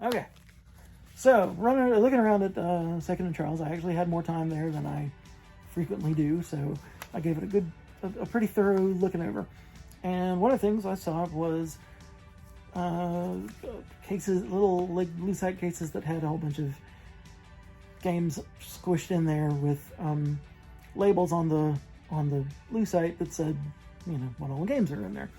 Okay. So, looking around at Second and Charles, I actually had more time there than I frequently do, so I gave it a pretty thorough looking over. And one of the things I saw was cases, little like Lucite cases that had a whole bunch of games squished in there with labels on the Lucite that said, you know, what all the games are in there.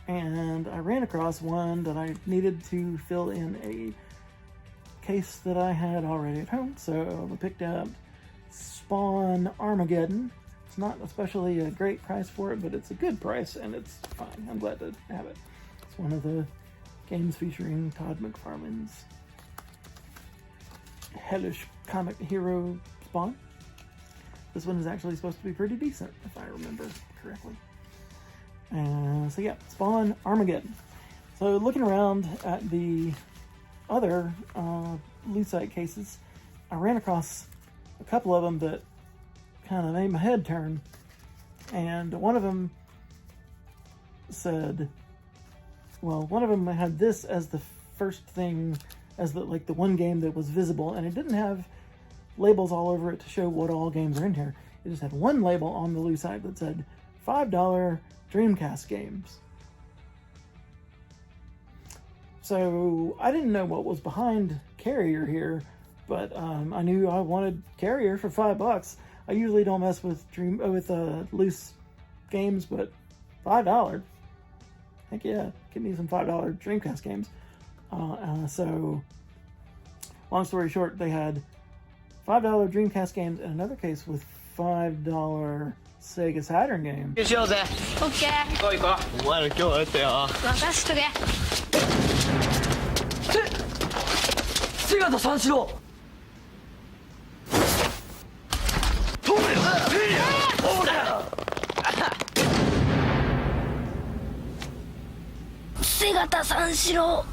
And I ran across one that I needed to fill in a case that I had already at home, so I picked up Spawn Armageddon. It's not especially a great price for it, but it's a good price and it's fine. I'm glad to have it. It's one of the games featuring Todd McFarlane's hellish comic hero Spawn. This one is actually supposed to be pretty decent, if I remember correctly. So yeah, Spawn Armageddon. So looking around at the other Lucite cases, I ran across a couple of them that kind of made my head turn. And one of them said, well, one of them had this as the first thing, as the one game that was visible, and it didn't have labels all over it to show what all games are in here. It just had one label on the Lucite that said $5 Dreamcast games. So I didn't know what was behind Carrier here, but I knew I wanted Carrier for $5. I usually don't mess with loose games, but $5. Heck yeah, give me some $5 Dreamcast games. So long story short, they had $5 Dreamcast games and another case with $5 Sega Saturn games. しようぜ。オッケー。行こう行こう。お前ら今日はやったよ。任しとけ。セガと三四郎。通れよ。そうだよ。セガタ三四郎。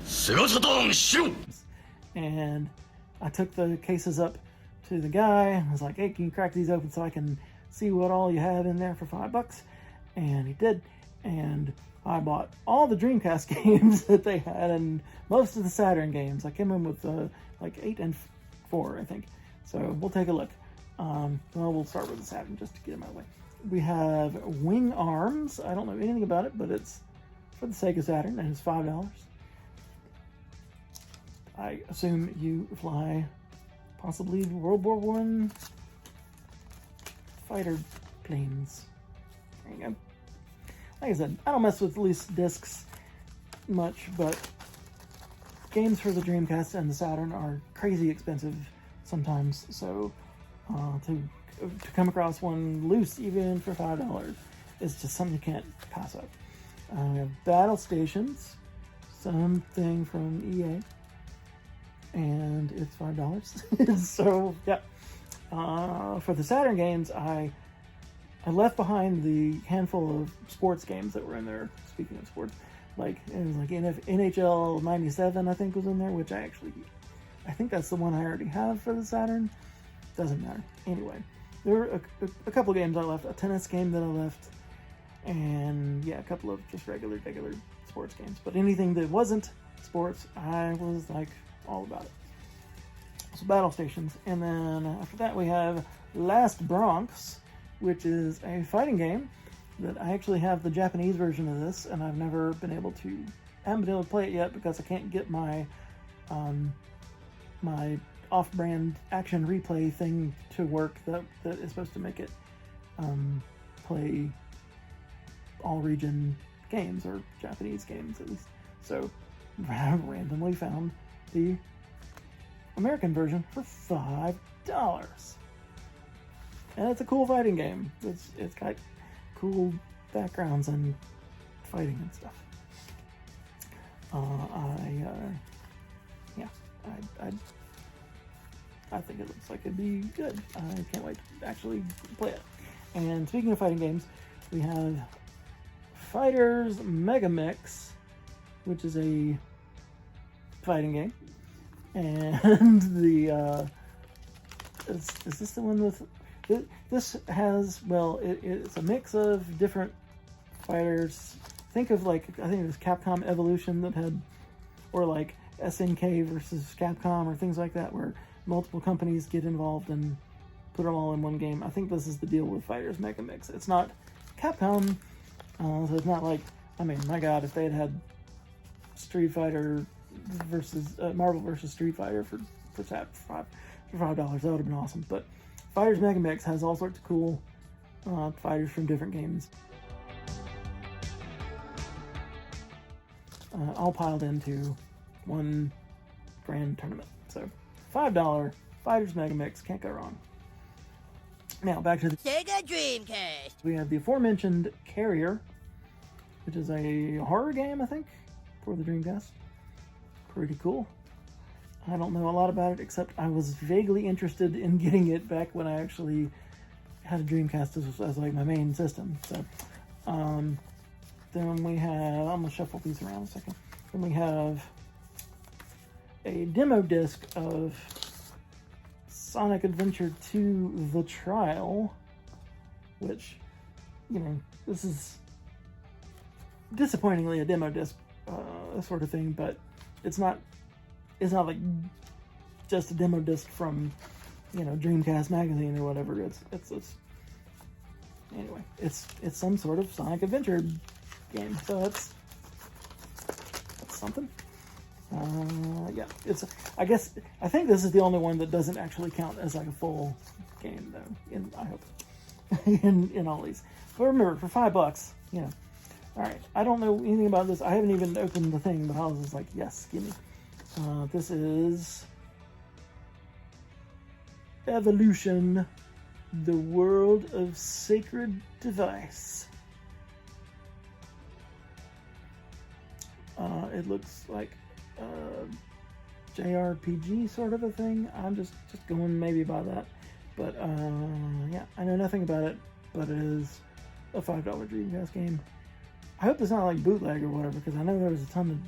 セガサターンしろ。 And I took the cases up to the guy. I was like, hey, can you crack these open so I can see what all you have in there for $5? And he did. And I bought all the Dreamcast games that they had and most of the Saturn games. I came in with like 8 and 4, I think. So we'll take a look. Well, we'll start with the Saturn just to get them out of the way. We have Wing Arms. I don't know anything about it, but it's for the Sega Saturn and it's $5. I assume you fly possibly World War I fighter planes. There you go. Like I said, I don't mess with loose discs much, but games for the Dreamcast and the Saturn are crazy expensive sometimes, so to come across one loose even for $5 is just something you can't pass up. We have Battle Stations, something from EA, and it's $5. So yeah, for the Saturn games, I left behind the handful of sports games that were in there. Speaking of sports, like it was like NHL 97, I think was in there, which I think that's the one I already have for the Saturn. Doesn't matter. Anyway, there were a couple of games I left. A tennis game that I left, and yeah, a couple of just regular sports games. But anything that wasn't sports, I was like all about it. So Battle Stations, and then after that we have Last Bronx, which is a fighting game that I actually have the Japanese version of this, and I've never been able to, haven't been able to play it yet because I can't get my my off-brand action replay thing to work that is supposed to make it play all region games, or Japanese games at least. So I randomly found the American version for $5. And it's a cool fighting game. It's got cool backgrounds and fighting and stuff. I think it looks like it'd be good. I can't wait to actually play it. And speaking of fighting games, we have Fighters Mega Mix, which is a fighting game. And the is this the one with? This has, well, it's a mix of different fighters. Think of like, I think it was Capcom Evolution that had, or like SNK versus Capcom or things like that, where multiple companies get involved and put them all in one game. I think this is the deal with Fighters Mega Mix. It's not Capcom, so it's not like, I mean, my God, if they had Street Fighter versus Marvel versus Street Fighter for $5, that would have been awesome. But Fighters Mega Mix has all sorts of cool fighters from different games, all piled into one grand tournament. So $5 Fighters Mega Mix, can't go wrong. Now back to the Sega Dreamcast. We have the aforementioned Carrier, which is a horror game, I think, for the Dreamcast. Pretty cool. I don't know a lot about it, except I was vaguely interested in getting it back when I actually had a Dreamcast as like my main system. So, then we have, I'm gonna shuffle these around a second. Then we have a demo disc of Sonic Adventure 2 The Trial, which, you know, this is disappointingly a demo disc sort of thing, but it's not like just a demo disc from, you know, Dreamcast magazine or whatever. It's anyway, it's some sort of Sonic Adventure game, so that's something. Yeah, I think this is the only one that doesn't actually count as like a full game, though. I hope in all these. But remember, for $5, you know. All right, I don't know anything about this. I haven't even opened the thing, but I was just like, yes, give me. This is Evolution: The World of Sacred Device. It looks like JRPG sort of a thing. I'm just going maybe by that. But yeah, I know nothing about it, but it is a $5 Dreamcast game. I hope it's not like bootleg or whatever, because I know there was a ton of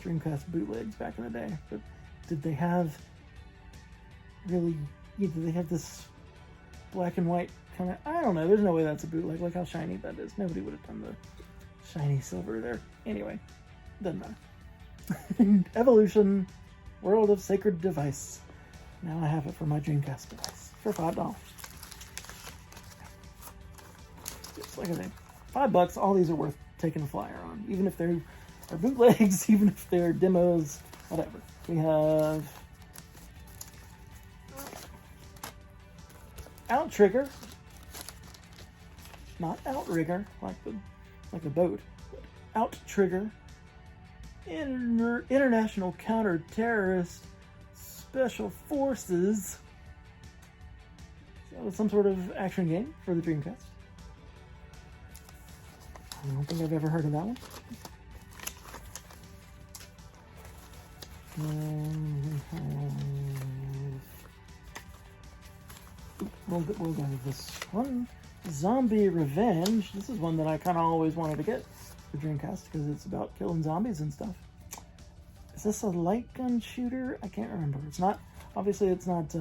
Dreamcast bootlegs back in the day. But did they have this black and white kind of? I don't know. There's no way that's a bootleg. Look how shiny that is. Nobody would have done the shiny silver there. Anyway, doesn't matter. Evolution: World of Sacred Device. Now I have it for my Dreamcast device for $5. Just like I say, $5. All these are worth taking a flyer on, even if they're bootlegs, even if they're demos, whatever. We have Outrigger, not Outrigger, like the boat. Outrigger, International Counter-Terrorist Special Forces. So some sort of action game for the Dreamcast. I don't think I've ever heard of that one. We'll go with this one. Zombie Revenge. This is one that I kind of always wanted to get for Dreamcast because it's about killing zombies and stuff. Is this a light gun shooter? I can't remember. It's not. Obviously, it's not.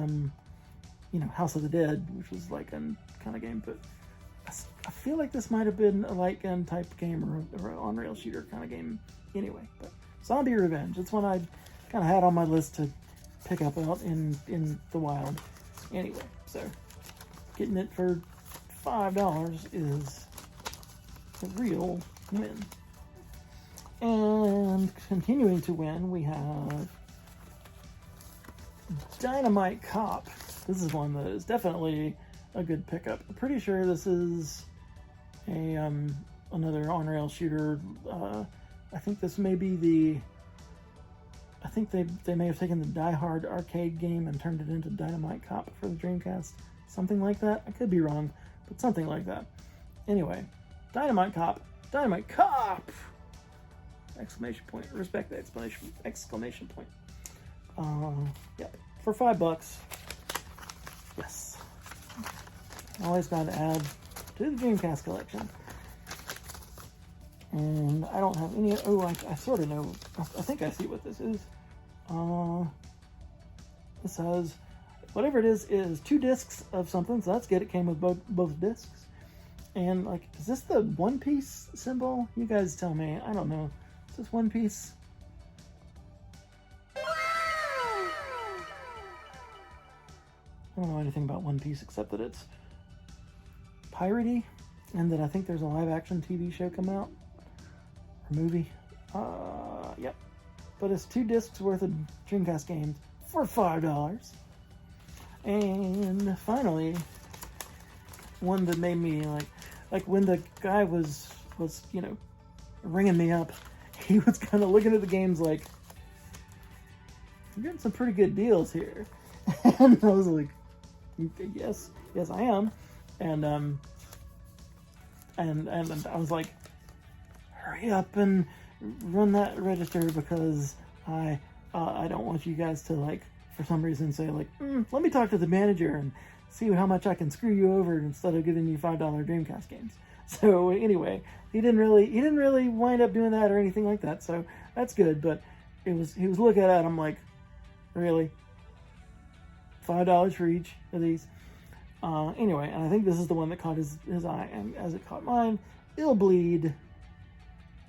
You know, House of the Dead, which was light gun kind of game, but I feel like this might have been a light gun type game or an on-rail shooter kind of game anyway. But Zombie Revenge, it's one I kind of had on my list to pick up out in the wild. Anyway, so getting it for $5 is a real win. And continuing to win, we have Dynamite Cop. This is one that is definitely a good pickup. I'm pretty sure this is a another on-rail shooter. I think this may be the. I think they may have taken the Die Hard arcade game and turned it into Dynamite Cop for the Dreamcast. Something like that. I could be wrong, but something like that. Anyway, Dynamite Cop! Dynamite Cop! Exclamation point. Respect the exclamation point. Yeah, for $5. Yes. Always got to add to the Dreamcast collection. And I don't have any. Oh, I sort of know. I think I see what this is. This has whatever it is 2 discs of something. So that's good. It came with both discs. And like, is this the One Piece symbol? You guys tell me. I don't know. Is this One Piece? I don't know anything about One Piece except that it's piratey, and that I think there's a live-action TV show come out, or movie. Yep. But it's 2 discs worth of Dreamcast games for $5. And finally, one that made me like when the guy was ringing me up, he was kind of looking at the games like, you're getting some pretty good deals here. And I was like, yes I am. And I was like, hurry up and run that register, because I don't want you guys to, like, for some reason say, like, let me talk to the manager and see how much I can screw you over instead of giving you $5 Dreamcast games. So anyway, he didn't really wind up doing that or anything like that. So that's good. But he was looking at it, I'm like, really? $5 for each of these? Anyway, and I think this is the one that caught his eye, and as it caught mine, It'll Bleed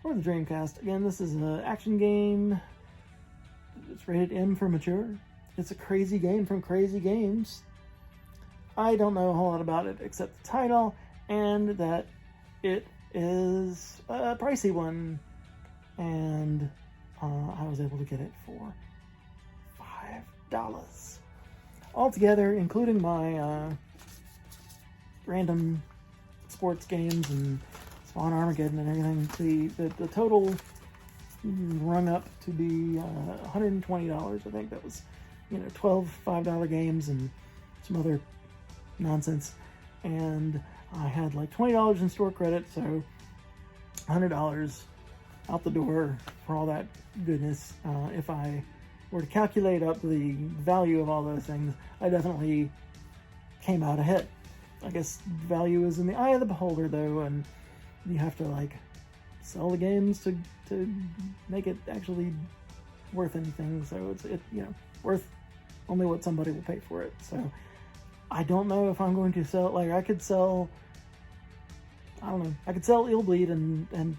for the Dreamcast. Again, this is an action game. It's rated M for mature. It's a crazy game from Crazy Games. I don't know a whole lot about it except the title, and that it is a pricey one, and I was able to get it for $5 altogether, including my random sports games and Spawn Armageddon and everything. The total rung up to be $120. I think that was 12 $5 games and some other nonsense, and I had like $20 in store credit, so $100 out the door for all that goodness. If I were to calculate up the value of all those things, I definitely came out ahead. I guess value is in the eye of the beholder, though, and you have to like sell the games to make it actually worth anything. So it's worth only what somebody will pay for it. So I don't know if I'm going to sell. Like, I could sell, I don't know, I could sell It'll Bleed and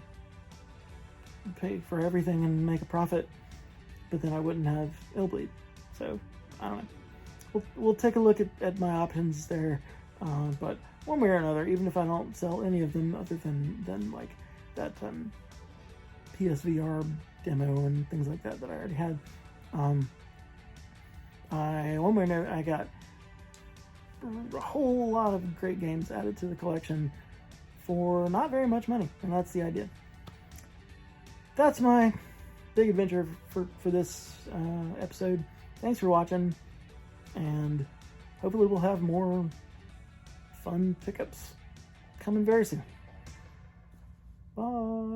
pay for everything and make a profit, but then I wouldn't have It'll Bleed. So I don't know. We'll take a look at my options there. But one way or another, even if I don't sell any of them other than like that PSVR demo and things like that I already had, one way or another, I got a whole lot of great games added to the collection for not very much money, and that's the idea. That's my big adventure for this episode. Thanks for watching, and hopefully we'll have more fun pickups coming very soon. Bye.